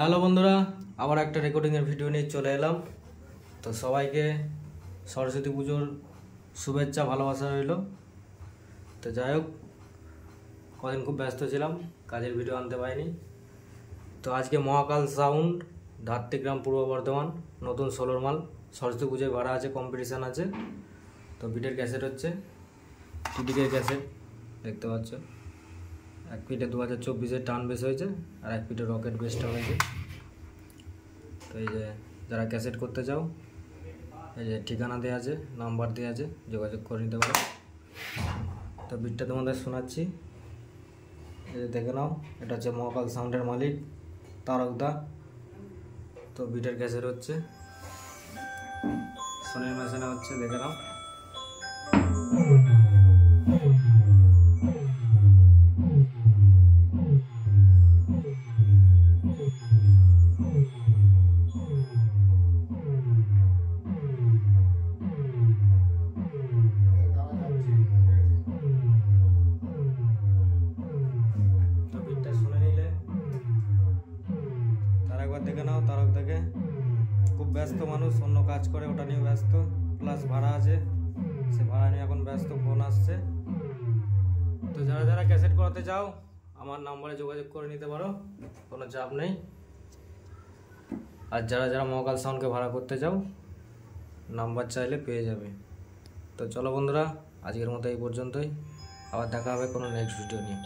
Hello বন্ধুরা, আবার একটা রেকর্ডিংয়ের ভিডিও নিয়ে চলে এলাম। তো সবাইকে সরস্বতী পুজোর শুভেচ্ছা ভালোবাসা রইল। তো যাই হোক, কদিন খুব ব্যস্ত ছিলাম, কাজের ভিডিও আনতে পারিনি। তো আজকে মহাকাল সাউন্ড, ধাত্রীগ্রাম, পূর্ব বর্ধমান, নতুন 16 মাল সরস্বতী পুজোয় ভাড়া আছে, কম্পিটিশান আছে। তো বিটের ক্যাসেট হচ্ছে, টিডিকের ক্যাসেট দেখতে পাচ্ছ। এক ফিটে 2024-এর টার্ন বেস হয়েছে, আর এক ফিটে রকেট বেসটা হয়েছে। তো এই যে যারা ক্যাসেট করতে চাও, এই যে ঠিকানা দেওয়া আছে, নাম্বার দেওয়া আছে, যোগাযোগ করে নিতে পারো। তো বিটটা তোমাদের শোনাচ্ছি, এই যে দেখে নাও। এটা হচ্ছে মহাকাল সাউন্ডের মালিক তারকদা। তো বিটের ক্যাসেট হচ্ছে, সোনির মেশিনে হচ্ছে, দেখে নাও। তো বিটটা শুনে নিলে তার একবার দেখে নাও। তারক দেখে খুব ব্যস্ত মানুষ, অন্য কাজ করে, ওটা নিয়ে ব্যস্ত, প্লাস ভাড়া আছে, সে ভাড়া নিয়ে এখন ব্যস্ত, ফোন আসছে। তো যারা যারা ক্যাসেট করাতে চাও আমার নাম্বারে যোগাযোগ করে নিতে পারো, কোনো চাপ নেই। আর যারা যারা মহাকাল সাউন্ডকে ভাড়া করতে চাও নাম্বার চাইলে পেয়ে যাবে। তো চলো বন্ধুরা, আজকের মতো এই পর্যন্তই, আবার দেখা হবে কোনো নেক্সট ভিডিও নিয়ে।